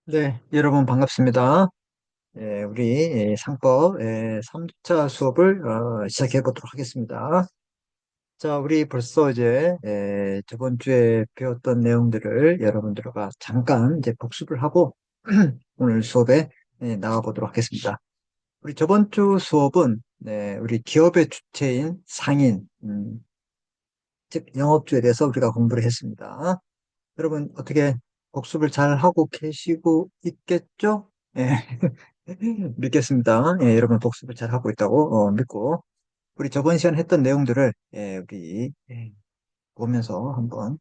네, 여러분 반갑습니다. 우리 상법 3차 수업을 시작해 보도록 하겠습니다. 자, 우리 벌써 이제 저번 주에 배웠던 내용들을 여러분들과 잠깐 이제 복습을 하고 오늘 수업에 나가 보도록 하겠습니다. 우리 저번 주 수업은 우리 기업의 주체인 상인, 즉 영업주에 대해서 우리가 공부를 했습니다. 여러분 어떻게 복습을 잘 하고 계시고 있겠죠? 예. 믿겠습니다. 예, 여러분 복습을 잘 하고 있다고 믿고 우리 저번 시간 했던 내용들을 우리 보면서 한번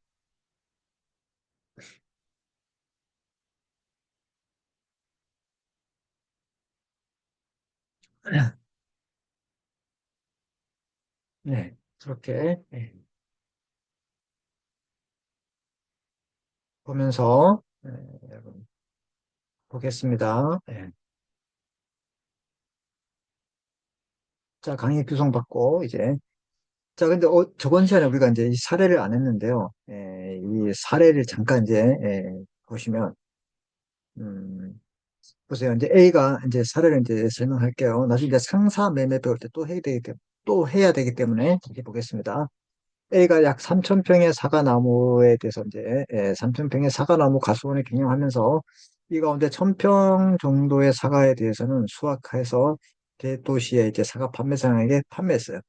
네, 그렇게 보면서 여러분 보겠습니다. 자, 강의 구성받고 이제 자, 근데 저번 시간에 우리가 이제 이 사례를 안 했는데요. 이 사례를 잠깐 이제 보시면 음, 보세요. 이제 A가 이제 사례를 이제 설명할게요. 나중에 이제 상사 매매 배울 때 또 해야 되기 때문에 이제 보겠습니다. A가 약 3,000평의 사과나무에 대해서 이제 3,000평의 사과나무 가수원을 경영하면서 이 가운데 1,000평 정도의 사과에 대해서는 수확해서 대도시의 이제 사과 판매상에게 판매했어요.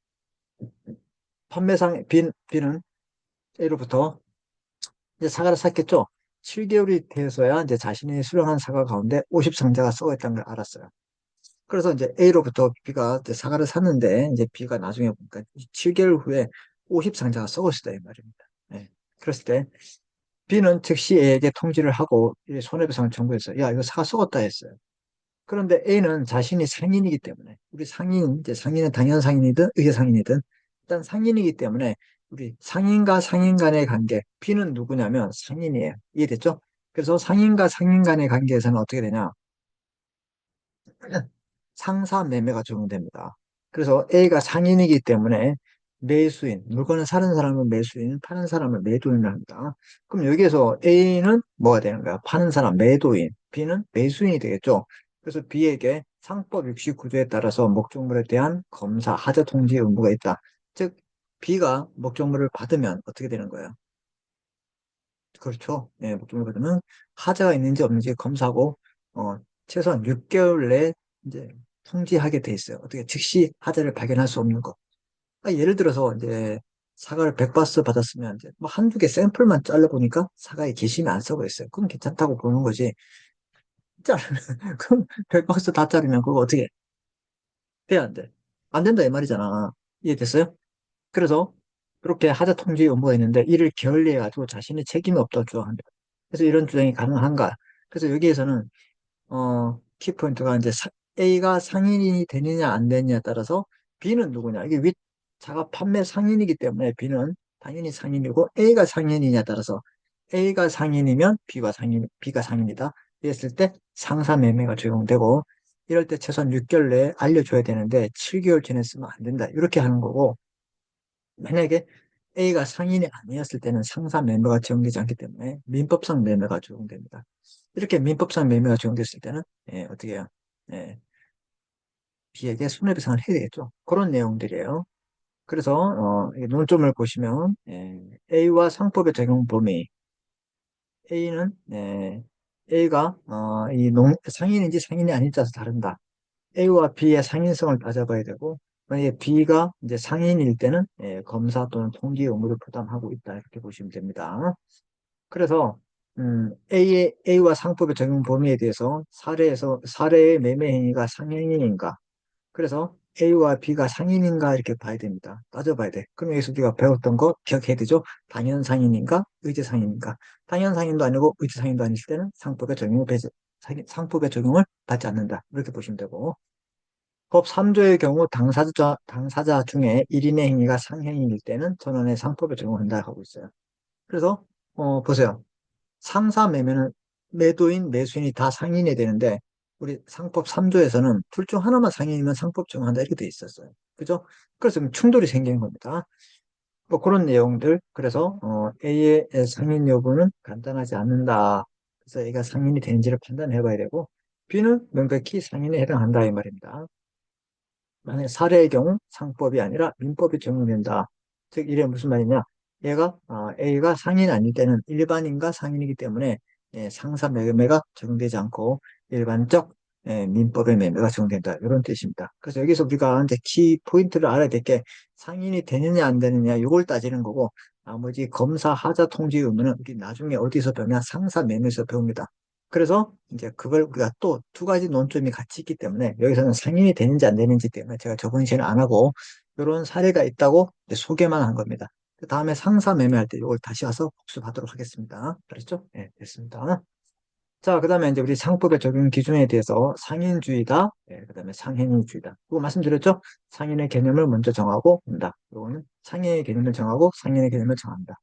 B는 A로부터 이제 사과를 샀겠죠. 7개월이 돼서야 이제 자신이 수령한 사과 가운데 50상자가 썩어 있다는 걸 알았어요. 그래서 이제 A로부터 B가 이제 사과를 샀는데 이제 B가 나중에 보니까 7개월 후에 50상자가 썩었다 이 말입니다. 예. 그랬을 때 B는 즉시 A에게 통지를 하고 이 손해배상을 청구했어요. 야, 이거 사과 썩었다 했어요. 그런데 A는 자신이 상인이기 때문에 우리 상인 이제 상인은 당연 상인이든 의계 상인이든 일단 상인이기 때문에 우리 상인과 상인 간의 관계 B는 누구냐면 상인이에요. 이해됐죠? 그래서 상인과 상인 간의 관계에서는 어떻게 되냐? 상사 매매가 적용됩니다. 그래서 A가 상인이기 때문에 매수인, 물건을 사는 사람은 매수인, 파는 사람은 매도인을 합니다. 그럼 여기에서 A는 뭐가 되는 거야? 파는 사람 매도인, B는 매수인이 되겠죠. 그래서 B에게 상법 69조에 따라서 목적물에 대한 검사, 하자 통지 의무가 있다. 즉, B가 목적물을 받으면 어떻게 되는 거예요? 그렇죠. 예, 목적물 받으면 하자가 있는지 없는지 검사하고 최소한 6개월 내에 이제 통지하게 돼 있어요. 어떻게 즉시 하자를 발견할 수 없는 거. 예를 들어서 이제 사과를 100바스 받았으면 이제 뭐 한두 개 샘플만 잘라보니까 사과에 개심이 안 썩어 있어요. 그럼 괜찮다고 보는 거지. 자르면 그럼 100박스 다 자르면 그거 어떻게 돼? 안 돼? 안 된다 이 말이잖아. 이해됐어요? 그래서 그렇게 하자 통지 의무가 있는데 이를 게을리해가지고 자신의 책임이 없다고 주장합니다. 그래서 이런 주장이 가능한가? 그래서 여기에서는 키포인트가 이제 A가 상인이 되느냐 안 되느냐에 따라서 B는 누구냐? 이게 자가 판매 상인이기 때문에 B는 당연히 상인이고 A가 상인이냐에 따라서 A가 상인이면 B가 상인이다. 이랬을 때 상사 매매가 적용되고 이럴 때 최소한 6개월 내에 알려줘야 되는데 7개월 지냈으면 안 된다. 이렇게 하는 거고 만약에 A가 상인이 아니었을 때는 상사 매매가 적용되지 않기 때문에 민법상 매매가 적용됩니다. 이렇게 민법상 매매가 적용됐을 때는 어떻게 해요? 예, B에게 손해배상을 해야 되겠죠. 그런 내용들이에요. 그래서 이 논점을 보시면 A와 상법의 적용 범위 A는 A가 상인인지 상인이 아닌지 따라서 다른다. A와 B의 상인성을 따져봐야 되고 만약에 B가 이제 상인일 때는 검사 또는 통지 의무를 부담하고 있다 이렇게 보시면 됩니다. 그래서 A와 상법의 적용 범위에 대해서 사례의 매매 행위가 상행인가 그래서 A와 B가 상인인가 이렇게 봐야 됩니다. 따져봐야 돼. 그럼 여기서 우리가 배웠던 거 기억해야 되죠? 당연상인인가? 의제상인인가? 당연상인도 아니고 의제상인도 아닐 때는 상법의 적용을 받지 않는다. 이렇게 보시면 되고 법 3조의 경우 당사자 중에 1인의 행위가 상행인일 때는 전원의 상법에 적용한다 하고 있어요. 그래서 보세요. 상사 매매는 매도인, 매수인이 다 상인이 되는데 우리 상법 3조에서는 둘 중 하나만 상인이면 상법 적용한다 이렇게 돼 있었어요. 그죠? 그래서 충돌이 생기는 겁니다. 뭐 그런 내용들. 그래서 A의 상인 여부는 간단하지 않는다. 그래서 A가 상인이 되는지를 판단해 봐야 되고, B는 명백히 상인에 해당한다 이 말입니다. 만약에 사례의 경우 상법이 아니라 민법이 적용된다. 즉, 이게 무슨 말이냐? A가 상인이 아닐 때는 일반인과 상인이기 때문에 상사 매매가 적용되지 않고 일반적 민법의 매매가 적용된다. 이런 뜻입니다. 그래서 여기서 우리가 이제 키 포인트를 알아야 될 게 상인이 되느냐 안 되느냐 이걸 따지는 거고 나머지 검사 하자 통지 의무는 우리 나중에 어디서 배우냐 상사 매매에서 배웁니다. 그래서 이제 그걸 우리가 또 두 가지 논점이 같이 있기 때문에 여기서는 상인이 되는지 안 되는지 때문에 제가 저번 시간에 안 하고 이런 사례가 있다고 이제 소개만 한 겁니다. 그 다음에 상사 매매할 때 이걸 다시 와서 복습하도록 하겠습니다. 알았죠? 네, 됐습니다. 자, 그 다음에 이제 우리 상법의 적용 기준에 대해서 상인주의다, 그 다음에 상행위주의다. 이거 말씀드렸죠? 상인의 개념을 먼저 정하고 한다. 이거는 상인의 개념을 정하고 상인의 개념을 정한다.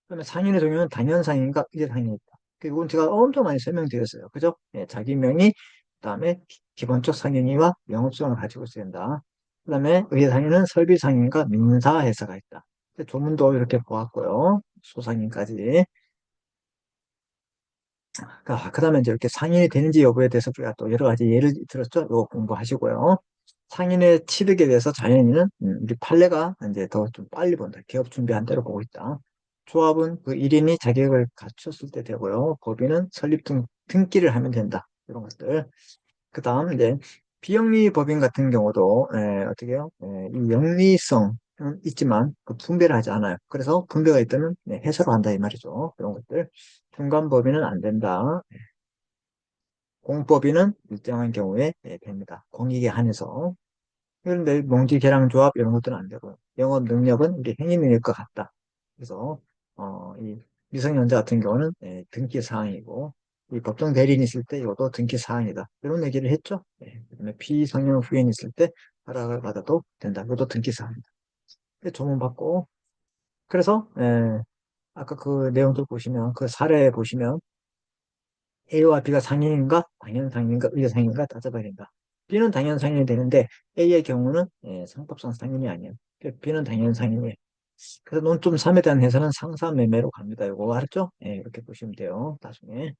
그러면 상인의 종류는 당연상인가 의제상인이다. 이건 제가 엄청 많이 설명드렸어요. 그죠? 자기 명의, 그다음에 기본적 상인이와 영업성을 가지고 있어야 된다. 그다음에 의제상인은 설비상인과 민사회사가 있다. 조문도 이렇게 보았고요. 소상인까지. 그다음에 이제 이렇게 상인이 되는지 여부에 대해서 우리가 또 여러 가지 예를 들었죠. 이거 공부하시고요. 상인의 취득에 대해서 자연인은 우리 판례가 이제 더 좀 빨리 본다. 개업 준비한 대로 보고 있다. 조합은 그 1인이 자격을 갖췄을 때 되고요. 법인은 설립 등기를 하면 된다. 이런 것들. 그다음 이제 비영리 법인 같은 경우도 어떻게 해요? 이 영리성은 있지만 그 분배를 하지 않아요. 그래서 분배가 있다면 해소를 한다 이 말이죠. 그런 것들. 중간 법인은 안 된다. 공법인은 일정한 경우에 됩니다. 공익에 한해서. 그런데 농지계량조합 이런 것들은 안 되고 영업 능력은 우리 행위 능력과 같다. 그래서 이 미성년자 같은 경우는 등기 사항이고 이 법정 대리인 있을 때 이것도 등기 사항이다. 이런 얘기를 했죠. 그다음에 피성년 후견 있을 때 허락을 받아도 된다. 이것도 등기 사항이다. 조문 받고 그래서 아까 그 내용들 보시면 그 사례 보시면 A와 B가 상인인가, 당연상인인가, 의사상인가 따져봐야 된다. B는 당연상인이 되는데 A의 경우는 상법상 상인이 아니에요. B는 당연상인이에요. 그래서 논점 3에 대한 해설은 상사매매로 갑니다. 이거 알았죠? 이렇게 보시면 돼요. 나중에.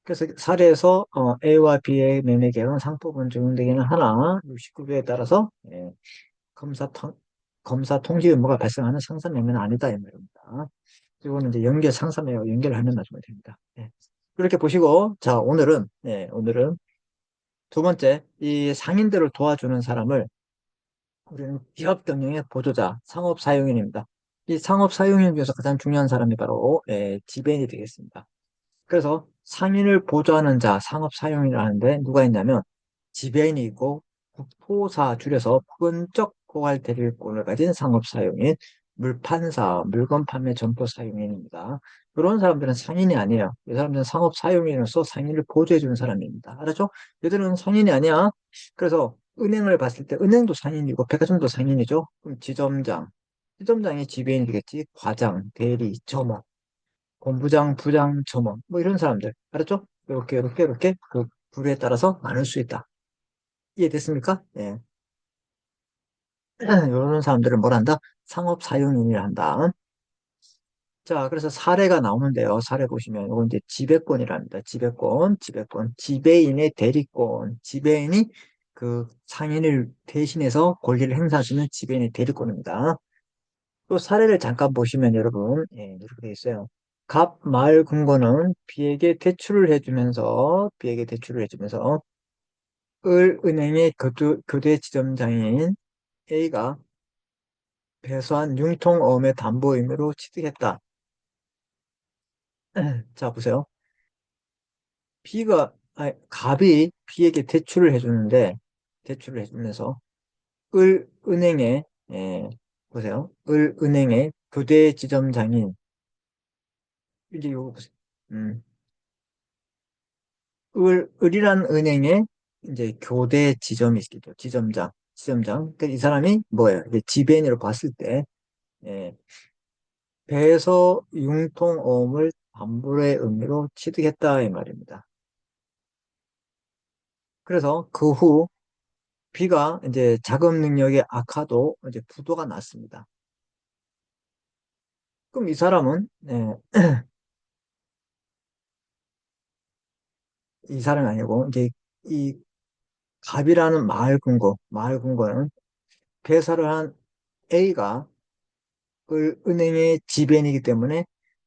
그래서 사례에서 A와 B의 매매 계약은 상법은 적용되기는 하나 69조에 따라서 검사, 통, 검사 통지 의무가 발생하는 상사매매는 아니다 이 말입니다. 이거는 이제 상사매매와 연결하면 나중에 됩니다. 이렇게 보시고, 자, 오늘은 두 번째, 이 상인들을 도와주는 사람을 우리는 기업 경영의 보조자, 상업 사용인입니다. 이 상업 사용인 중에서 가장 중요한 사람이 바로 지배인이 되겠습니다. 그래서 상인을 보조하는 자, 상업 사용인이라는데 누가 있냐면 지배인이 있고 포사 줄여서 부분적 포괄 대리권을 가진 상업 사용인, 물판사, 물건 판매 점포 사용인입니다. 그런 사람들은 상인이 아니에요. 이 사람들은 상업 사용인으로서 상인을 보조해주는 사람입니다. 알았죠? 얘들은 상인이 아니야. 그래서 은행을 봤을 때 은행도 상인이고 백화점도 상인이죠. 그럼 지점장이 지배인이 되겠지. 과장, 대리, 점원. 본부장, 부장, 점원, 뭐 이런 사람들. 알았죠? 이렇게 그 부류에 따라서 나눌 수 있다. 이해됐습니까? 예. 이런 사람들을 뭘 한다? 상업 사용인이라 한다. 자, 그래서 사례가 나오는데요. 사례 보시면 이건 이제 지배권이랍니다. 지배권. 지배인의 대리권. 지배인이 그 상인을 대신해서 권리를 행사할 수 있는 지배인의 대리권입니다. 또 사례를 잠깐 보시면 여러분, 이렇게 돼 있어요. 갑, 말, 금고는 비에게 대출을 해주면서 은행의 교대 지점장인 A가 배수한 융통어음의 담보 의무로 취득했다. 자, 보세요. 갑이 B에게 대출을 해주면서 은행의, 보세요. 은행의 교대 지점장인, 이제 이거 보세요. 음, 을이란 은행의 이제 교대 지점이 있겠죠. 지점장. 그러니까 이 사람이 뭐예요? 이제 지배인으로 봤을 때, 예, 배에서 융통어음을 담보의 의미로 취득했다 이 말입니다. 그래서 그 후 B가 이제 자금 능력이 악화도 이제 부도가 났습니다. 그럼 이 사람은 이 사람이 아니고, 이제 이 갑이라는 마을 금고는 배사를 한 A가 은행의 지배인이기 때문에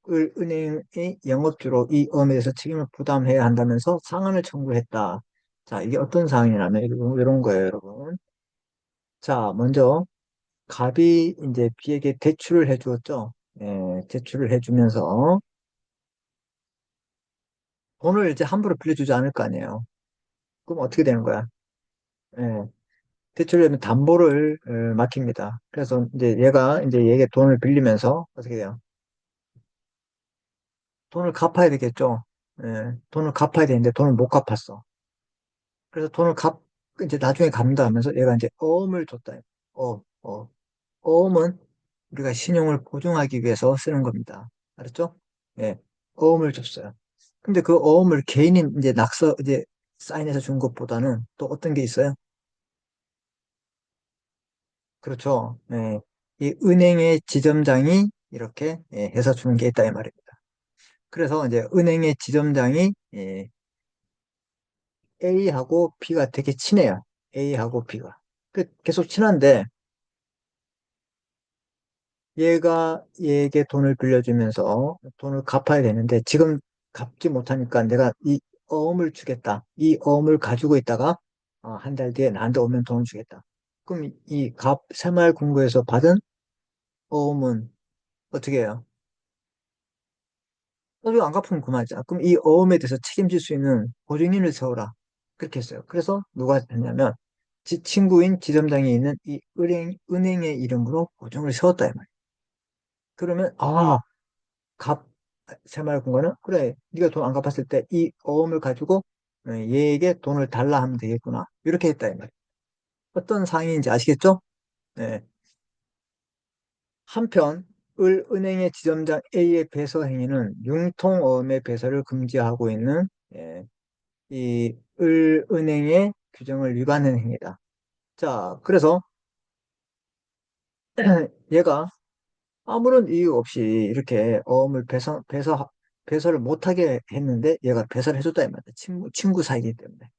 은행의 영업주로 이 엄에 대해서 책임을 부담해야 한다면서 상한을 청구했다. 자, 이게 어떤 상황이냐면 이런 거예요, 여러분. 자, 먼저 갑이 이제 B에게 대출을 해주었죠. 예, 대출을 해주면서 돈을 이제 함부로 빌려주지 않을 거 아니에요. 그럼 어떻게 되는 거야? 예, 대출을 하면 담보를 맡깁니다. 그래서 이제 얘가 이제 얘에게 돈을 빌리면서 어떻게 돼요? 돈을 갚아야 되겠죠. 예, 돈을 갚아야 되는데 돈을 못 갚았어. 그래서 이제 나중에 갚는다 하면서 얘가 이제 어음을 줬다. 어, 어. 어음은 우리가 신용을 보증하기 위해서 쓰는 겁니다. 알았죠? 예, 어음을 줬어요. 근데 그 어음을 개인이 이제 이제 사인해서 준 것보다는 또 어떤 게 있어요? 그렇죠. 예, 이 은행의 지점장이 이렇게 해서 주는 게 있다 이 말입니다. 그래서 이제 은행의 지점장이 A하고 B가 되게 친해요. A하고 B가. 계속 친한데 얘가 얘에게 돈을 빌려주면서 돈을 갚아야 되는데 지금 갚지 못하니까 내가 이 어음을 주겠다. 이 어음을 가지고 있다가 한 달 뒤에 나한테 오면 돈을 주겠다. 그럼 이 새마을금고에서 받은 어음은 어떻게 해요? 나중에 안 갚으면 그만이잖아. 그럼 이 어음에 대해서 책임질 수 있는 보증인을 세워라. 그렇게 했어요. 그래서 누가 했냐면 친구인 지점장이 있는 이 은행의 이름으로 보증을 세웠다 이 말이에요. 그러면 갚 새마을금고는 그래 네가 돈 안 갚았을 때 이 어음을 가지고 얘에게 돈을 달라 하면 되겠구나. 이렇게 했다 이 말이에요. 어떤 상황인지 아시겠죠? 네. 한편 은행의 지점장 A의 배서 행위는 융통어음의 배서를 금지하고 있는 이 은행의 규정을 위반한 행위다. 자, 그래서 얘가 아무런 이유 없이 이렇게 어음을 배서를 못하게 했는데 얘가 배서를 해줬다 이 말이야. 친구 사이기 때문에.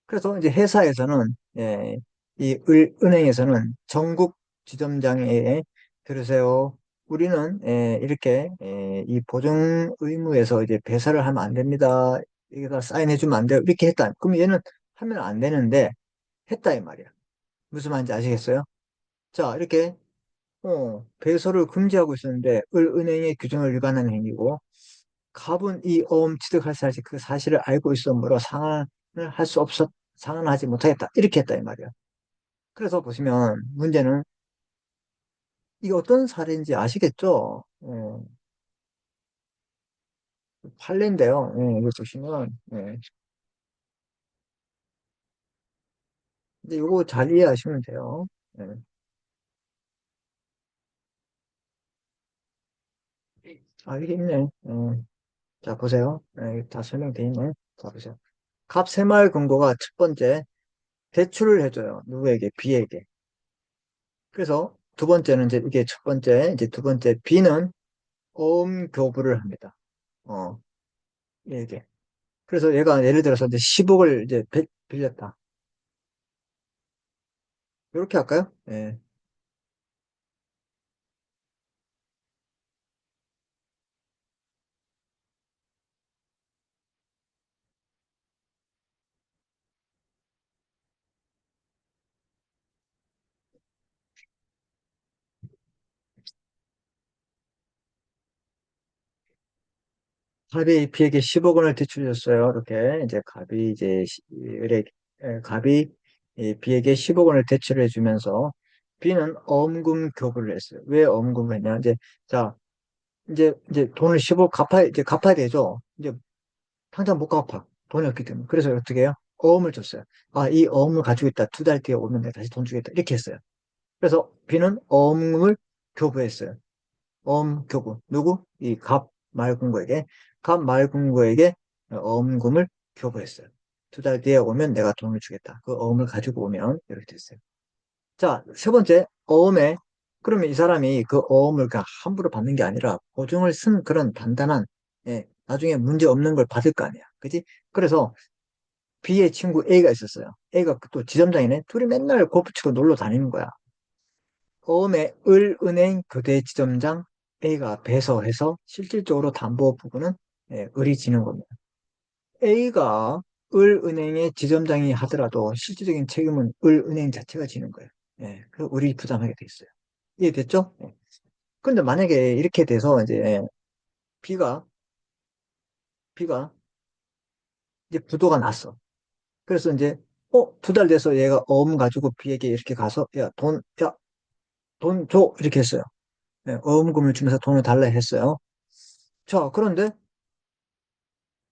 그래서 이제 회사에서는, 은행에서는 전국 지점장에 들으세요. 우리는, 이렇게, 이 보증 의무에서 이제 배설을 하면 안 됩니다. 여기다 사인해주면 안 돼요. 이렇게 했다. 그럼 얘는 하면 안 되는데 했다 이 말이야. 무슨 말인지 아시겠어요? 자, 이렇게 배설을 금지하고 있었는데 은행의 규정을 위반하는 행위고 갑은 이 어음 취득할 사실 그 사실을 알고 있었으므로 상환을 할 수 없었 상환하지 못하겠다 이렇게 했다 이 말이야. 그래서 보시면 문제는 이게 어떤 사례인지 아시겠죠? 판례인데요. 이거 보시면 이제 이거 잘 이해하시면 돼요. 예. 이게 있네. 자 보세요. 다 설명돼 있네. 자 보세요. 갑 새마을 금고가 첫 번째 대출을 해줘요. 누구에게? B에게. 그래서 두 번째는 이제 이게 첫 번째, 이제 두 번째 B는 어음 교부를 합니다. 어, 얘게. 그래서 얘가 예를 들어서 이제 10억을 이제 빌렸다. 이렇게 할까요? 예. 갑이 B에게 10억 원을 대출해줬어요. 이렇게 이제 갑이 이 B에게 10억 원을 대출해 주면서 B는 어음금 교부를 했어요. 왜 어음금을 했냐? 자, 이제 돈을 10억 이제 갚아야 되죠. 이제 당장 못 갚아. 돈이 없기 때문에. 그래서 어떻게 해요? 어음을 줬어요. 이 어음을 가지고 있다. 두 달 뒤에 오면 내가 다시 돈 주겠다. 이렇게 했어요. 그래서 B는 어음을 교부했어요. 어음교부. 누구? 이 갑 말금고에게 어음금을 교부했어요. 두 달 뒤에 오면 내가 돈을 주겠다. 그 어음을 가지고 오면 이렇게 됐어요. 자, 세 번째, 그러면 이 사람이 그 어음을 그냥 함부로 받는 게 아니라 보증을 쓴 그런 단단한, 나중에 문제 없는 걸 받을 거 아니야. 그지? 그래서 B의 친구 A가 있었어요. A가 또 지점장이네. 둘이 맨날 골프 치고 놀러 다니는 거야. 처음에 을은행 교대 지점장 A가 배서해서 실질적으로 담보 부분은 을이 지는 겁니다. A가 을은행의 지점장이 하더라도 실질적인 책임은 을은행 자체가 지는 거예요. 그 을이 부담하게 돼 있어요. 이해됐죠? 근데 만약에 이렇게 돼서 이제 B가 B가 이제 부도가 났어. 그래서 이제 2달 돼서 얘가 어음 가지고 B에게 이렇게 가서 돈 줘 이렇게 했어요. 어음금을 주면서 돈을 달라 했어요. 자, 그런데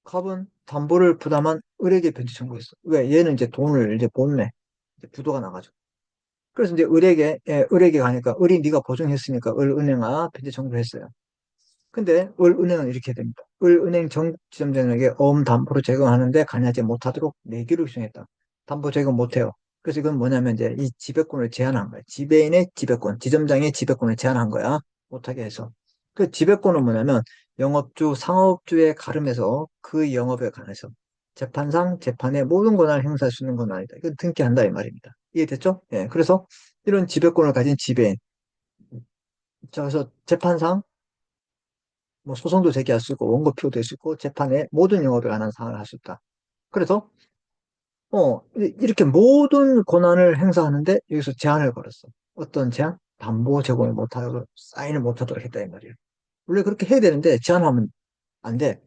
갑은 담보를 부담한 을에게 변제 청구했어. 왜? 얘는 이제 돈을 이제 못 내. 이제 부도가 나가지고. 그래서 이제 을에게 가니까 을이 네가 보증했으니까 을은행아 변제 청구를 했어요. 근데 을은행은 이렇게 됩니다. 을은행 정지점장에게 어음 담보로 제공하는데 관여하지 못하도록 내기를 요청했다. 담보 제공 못해요. 그래서 이건 뭐냐면 이제 이 지배권을 제한한 거야. 지배인의 지배권, 지점장의 지배권을 제한한 거야. 못하게 해서. 그 지배권은 뭐냐면 영업주, 상업주의 가름에서 그 영업에 관해서 재판상 재판의 모든 권한을 행사할 수 있는 건 아니다. 이건 등기한다 이 말입니다. 이해됐죠? 예. 그래서 이런 지배권을 가진 지배인. 자, 그래서 재판상 뭐 소송도 제기할 수 있고 원고 피고도 할 수 있고 재판에 모든 영업에 관한 사항을 할 수 있다. 그래서 이렇게 모든 권한을 행사하는데 여기서 제한을 걸었어. 어떤 제한? 담보 제공을 못하고 사인을 못하도록 했다 이 말이에요. 원래 그렇게 해야 되는데 제한하면 안 돼.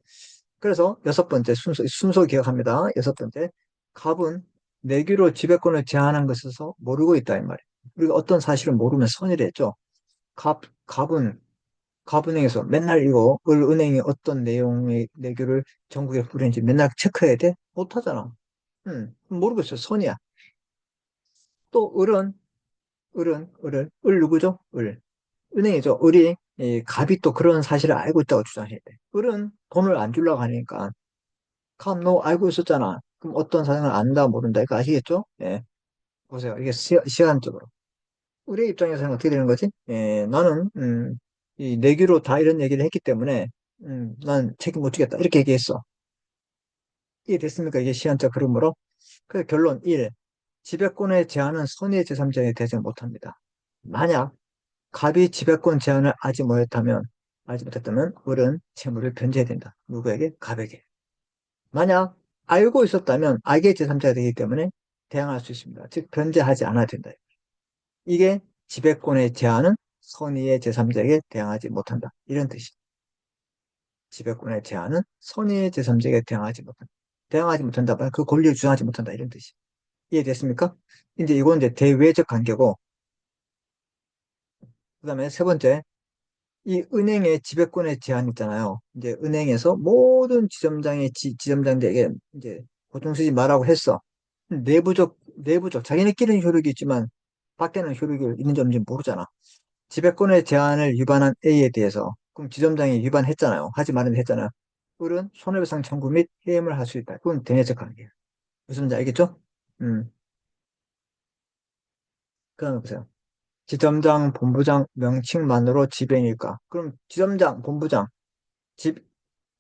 그래서 여섯 번째 순서 기억합니다. 여섯 번째 갑은 내규로 지배권을 제한한 것에서 모르고 있다 이 말이에요. 우리가 어떤 사실을 모르면 선이랬죠. 갑은 갑은행에서 맨날 이거 을은행이 어떤 내용의 내규를 전국에 뿌리는지 맨날 체크해야 돼? 못하잖아. 모르겠어. 선이야. 또 을 누구죠? 은행이죠. 을이 이 갑이 또 그런 사실을 알고 있다고 주장해야 돼. 을은 돈을 안 주려고 하니까 갑 너 알고 있었잖아. 그럼 어떤 사정을 안다 모른다 이거 아시겠죠? 예. 보세요. 이게 시간적으로. 우리 입장에서는 어떻게 되는 거지? 나는 이 내규로 다 이런 얘기를 했기 때문에 난 책임 못 지겠다. 이렇게 얘기했어. 이해됐습니까? 이게 시한적 흐름으로. 그 결론 1. 지배권의 제한은 선의의 제3자에 되지 못합니다. 만약 갑이 지배권 제한을 알지 못했다면 을은 채무를 변제해야 된다. 누구에게? 갑에게. 만약 알고 있었다면 악의 제3자가 되기 때문에 대항할 수 있습니다. 즉 변제하지 않아야 된다. 이게 지배권의 제한은 선의의 제3자에게 대항하지 못한다. 이런 뜻이. 지배권의 제한은 선의의 제3자에게 대항하지 못한다. 대항하지 못한다. 그 권리를 주장하지 못한다. 이런 뜻이. 이해됐습니까? 이제 이건 이제 대외적 관계고, 그 다음에 세 번째, 이 은행의 지배권의 제한 있잖아요. 이제 은행에서 모든 지점장들에게 이제 보통 쓰지 말라고 했어. 내부적, 자기네끼리는 효력이 있지만, 밖에는 효력이 있는지 없는지 모르잖아. 지배권의 제한을 위반한 A에 대해서 그럼 지점장이 위반했잖아요. 하지 말은 했잖아요. 그건 손해배상 청구 및 해임을 할 수 있다. 그건 대내적 관계예요. 무슨 말인지 알겠죠? 음, 그럼 보세요. 지점장, 본부장 명칭만으로 지배인일까? 그럼 지점장, 본부장 집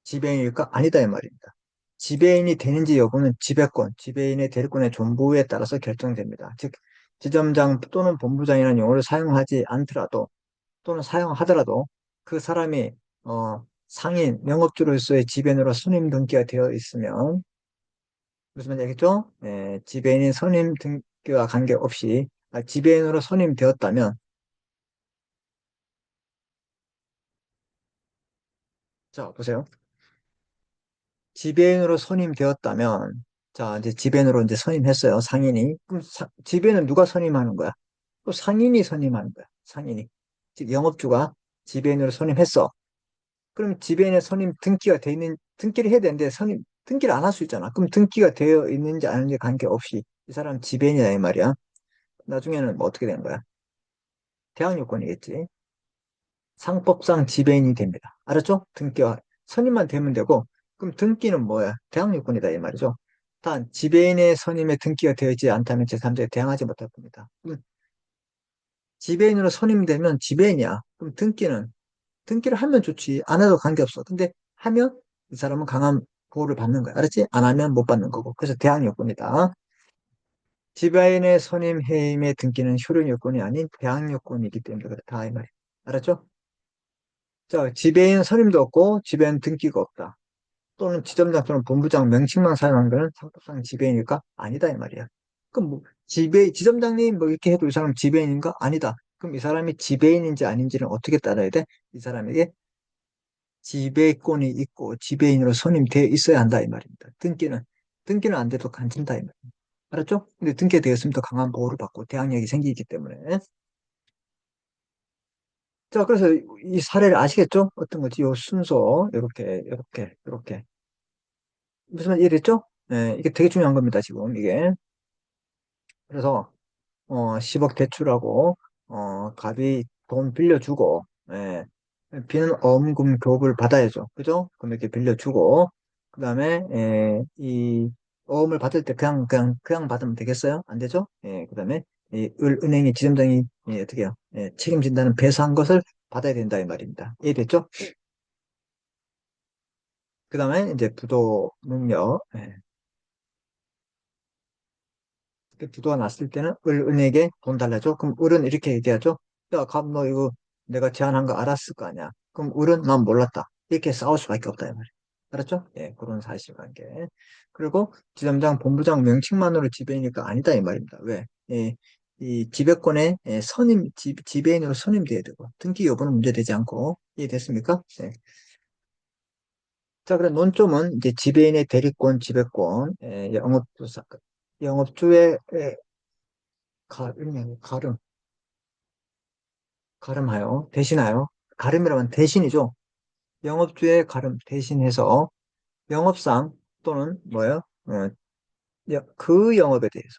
지배인일까? 아니다 이 말입니다. 지배인이 되는지 여부는 지배인의 대리권의 존부에 따라서 결정됩니다. 즉 지점장 또는 본부장이라는 용어를 사용하지 않더라도 또는 사용하더라도 그 사람이 상인, 영업주로서의 지배인으로 선임 등기가 되어 있으면 무슨 말인지 알겠죠? 지배인이 선임 등기와 관계없이 지배인으로 선임되었다면 자 보세요. 지배인으로 선임되었다면 자 이제 지배인으로 이제 선임했어요. 상인이. 그럼 지배인은 누가 선임하는 거야? 또 상인이 선임하는 거야. 상인이. 즉 영업주가 지배인으로 선임했어. 그럼 지배인의 선임 등기가 돼 있는, 등기를 해야 되는데 등기를 안 할 수 있잖아. 그럼 등기가 되어 있는지 아닌지 관계없이 이 사람 지배인이다 이 말이야. 나중에는 뭐 어떻게 되는 거야? 대항 요건이겠지. 상법상 지배인이 됩니다. 알았죠? 등기와 선임만 되면 되고, 그럼 등기는 뭐야? 대항 요건이다 이 말이죠. 단 지배인의 선임에 등기가 되어 있지 않다면 제3자에 대항하지 못할 겁니다. 그럼 지배인으로 선임되면 지배인이야. 그럼 등기를 하면 좋지. 안 해도 관계없어. 근데 하면 이 사람은 강한 보호를 받는 거야. 알았지? 안 하면 못 받는 거고. 그래서 대항 요건이다. 지배인의 선임 해임에 등기는 효력 요건이 아닌 대항 요건이기 때문에 그렇다 이 말이야. 알았죠? 자, 지배인 선임도 없고 지배인 등기가 없다. 또는 지점장 또는 본부장 명칭만 사용한 거는 상법상 지배인일까? 아니다 이 말이야. 그럼 뭐 지점장님 뭐 이렇게 해도 이 사람 지배인인가? 아니다. 그럼 이 사람이 지배인인지 아닌지는 어떻게 따라야 돼? 이 사람에게 지배권이 있고 지배인으로 선임되어 있어야 한다 이 말입니다. 등기는 안 돼도 간친다 이 말입니다. 알았죠? 근데 등기되었으면 더 강한 보호를 받고 대항력이 생기기 때문에. 자, 그래서 이 사례를 아시겠죠? 어떤 거지? 요 순서, 요렇게. 무슨 말 이해됐죠? 네, 이게 되게 중요한 겁니다, 지금, 이게. 그래서, 10억 대출하고, 갑이 돈 빌려주고, 예, 비는 어음금 교부를 받아야죠. 그죠? 그럼 이렇게 빌려주고, 그 다음에, 이 어음을 받을 때 그냥 받으면 되겠어요? 안 되죠? 예, 그 다음에, 은행의 지점장이, 어떻게 해요? 책임진다는 배수한 것을 받아야 된다, 이 말입니다. 이해됐죠? 그 다음에 이제 부도 능력. 그 부도가 났을 때는 은에게 돈 달라줘. 그럼 을은 이렇게 얘기하죠. 야, 갑, 너 이거 내가 제안한 거 알았을 거 아니야. 그럼 을은 난 몰랐다. 이렇게 싸울 수밖에 없다, 이 말이야. 알았죠? 예, 그런 사실관계. 그리고 지점장, 본부장 명칭만으로 지배이니까 아니다, 이 말입니다. 왜? 이 지배권의 지배인으로 선임돼야 되고, 등기 여부는 문제되지 않고, 이해됐습니까? 네. 자, 그럼 논점은 이제 지배인의 대리권, 지배권, 영업주의 가름, 가름하여, 대신하여, 가름이라면 대신이죠. 영업주의 가름 대신해서 영업상 또는 뭐예요? 그 영업에 대해서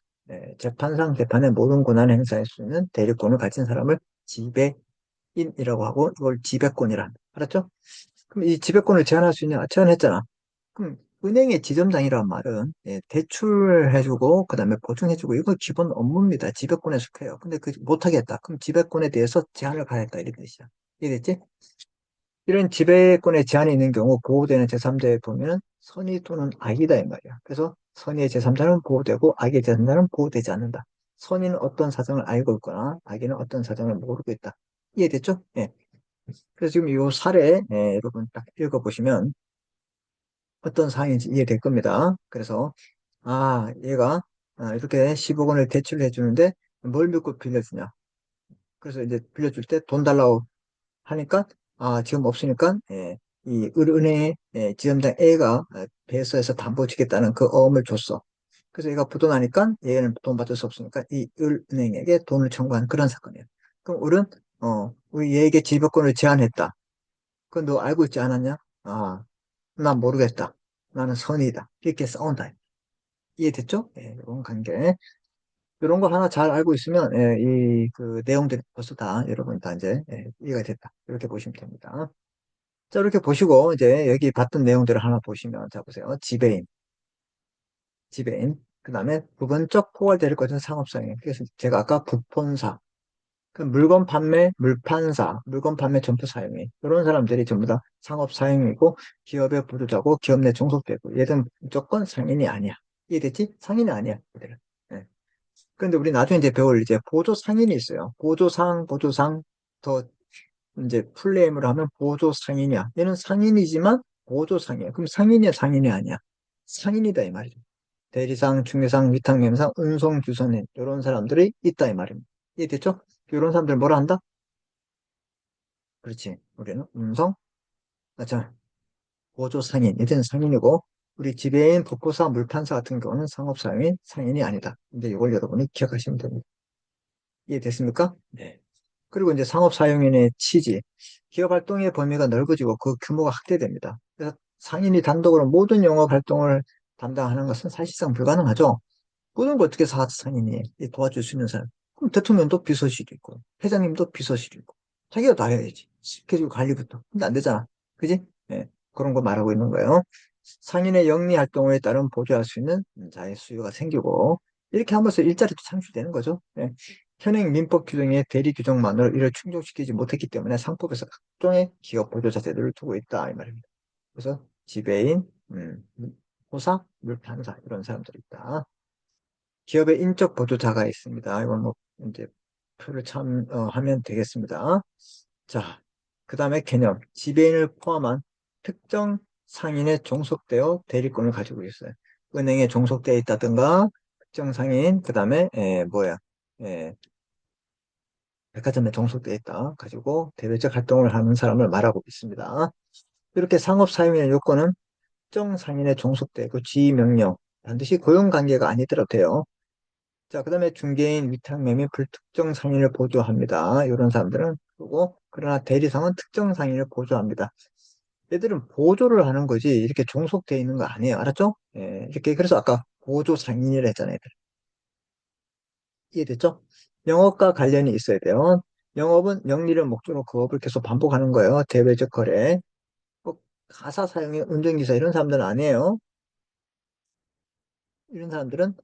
재판상 재판의 모든 권한을 행사할 수 있는 대리권을 가진 사람을 지배인이라고 하고 이걸 지배권이라 합니다. 알았죠? 그럼 이 지배권을 제한할 수 있냐? 제한했잖아. 그럼 은행의 지점장이란 말은 대출해주고 그다음에 보증해주고 이거 기본 업무입니다. 지배권에 속해요. 근데 그 못하겠다. 그럼 지배권에 대해서 제한을 가했다 이런 뜻이야. 이해됐지? 이런 지배권에 제한이 있는 경우 보호되는 제3자에 보면은 선의 또는 악이다 이 말이야. 그래서 선의의 제3자는 보호되고 악의 제3자는 보호되지 않는다. 선의는 어떤 사정을 알고 있거나 악의는 어떤 사정을 모르고 있다. 이해됐죠? 예. 그래서 지금 이 사례 여러분 딱 읽어보시면 어떤 사항인지 이해될 겁니다. 그래서 얘가 이렇게 10억 원을 대출을 해주는데 뭘 믿고 빌려주냐. 그래서 이제 빌려줄 때 돈 달라고 하니까 지금 없으니까 이 은행의 지점장 A가 배서해서 담보 주겠다는 그 어음을 줬어. 그래서 얘가 부도나니까 얘는 돈 받을 수 없으니까 이 은행에게 돈을 청구한 그런 사건이에요. 그럼 을은 우리 얘에게 지배권을 제한했다. 그건 너 알고 있지 않았냐? 난 모르겠다. 나는 선이다. 이렇게 싸운다. 이해됐죠? 이런 관계. 이런 거 하나 잘 알고 있으면, 그 내용들이 벌써 다, 여러분 다 이제, 이해가 됐다. 이렇게 보시면 됩니다. 자, 이렇게 보시고, 이제 여기 봤던 내용들을 하나 보시면, 자, 보세요. 지배인. 그 다음에 부분적 포괄될 것은 상업성이에요. 그래서 제가 아까 부폰사, 그 물건 판매, 물판사, 물건 판매 점포 사용이 이런 사람들이 전부 다 상업 사용이고 기업의 부도자고 기업 내 종속되고 얘들은 무조건 상인이 아니야. 이해됐지? 상인이 아니야. 얘들은. 예. 그런데 우리 나중에 이제 배울 이제 보조 상인이 있어요. 보조상 더 이제 풀네임으로 하면 보조 상인이야. 얘는 상인이지만 보조 상이야. 그럼 상인이야, 상인이 아니야. 상인이다 이 말이죠. 대리상, 중개상, 위탁매매상, 운송, 주선인 이런 사람들이 있다 이 말입니다. 이해됐죠? 이런 사람들 뭐라 한다? 그렇지. 우리는 음성, 자, 보조 상인, 이제는 상인이고, 우리 지배인, 북부사, 물판사 같은 경우는 상업사용인, 상인이 아니다. 이제 이걸 여러분이 기억하시면 됩니다. 이해됐습니까? 네. 그리고 이제 상업사용인의 취지, 기업 활동의 범위가 넓어지고 그 규모가 확대됩니다. 그래서 상인이 단독으로 모든 영업 활동을 담당하는 것은 사실상 불가능하죠. 모든 걸 어떻게 상인이 도와줄 수 있는 사람? 그럼 대통령도 비서실이 있고, 회장님도 비서실이 있고, 자기가 다 해야지. 스케줄 관리부터. 근데 안 되잖아. 그지? 그런 거 말하고 있는 거예요. 상인의 영리 활동에 따른 보조할 수 있는 자의 수요가 생기고, 이렇게 하면서 일자리도 창출되는 거죠. 현행 민법 규정의 대리 규정만으로 이를 충족시키지 못했기 때문에 상법에서 각종의 기업 보조 자제들을 두고 있다. 이 말입니다. 그래서 지배인, 호사, 물판사 이런 사람들이 있다. 기업의 인적 보조자가 있습니다. 이건 뭐 이제 표를 하면 되겠습니다. 자, 그 다음에 개념. 지배인을 포함한 특정 상인에 종속되어 대리권을 가지고 있어요. 은행에 종속되어 있다든가, 특정 상인, 그 다음에, 백화점에 종속되어 있다. 가지고 대외적 활동을 하는 사람을 말하고 있습니다. 이렇게 상업 사용의 요건은 특정 상인에 종속되고 지위 명령, 반드시 고용 관계가 아니더라도 돼요. 자, 그 다음에 중개인, 위탁매 및 불특정 상인을 보조합니다. 이런 사람들은 그리고 그러나 대리상은 특정 상인을 보조합니다. 얘들은 보조를 하는 거지 이렇게 종속되어 있는 거 아니에요. 알았죠? 예, 이렇게 그래서 아까 보조 상인이라 했잖아요. 얘들. 이해됐죠? 영업과 관련이 있어야 돼요. 영업은 영리를 목적으로 그 업을 계속 반복하는 거예요. 대외적 거래. 꼭 가사 사용의 운전기사 이런 사람들은 아니에요. 이런 사람들은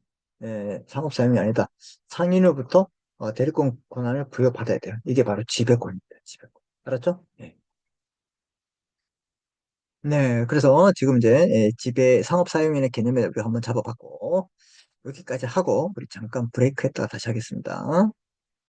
상업 사용이 아니다. 상인으로부터 대리권 권한을 부여받아야 돼요. 이게 바로 지배권입니다. 지배권. 알았죠? 네. 네, 그래서 지금 이제 지배 상업 사용인의 개념을 우리 한번 잡아봤고 여기까지 하고 우리 잠깐 브레이크 했다가 다시 하겠습니다.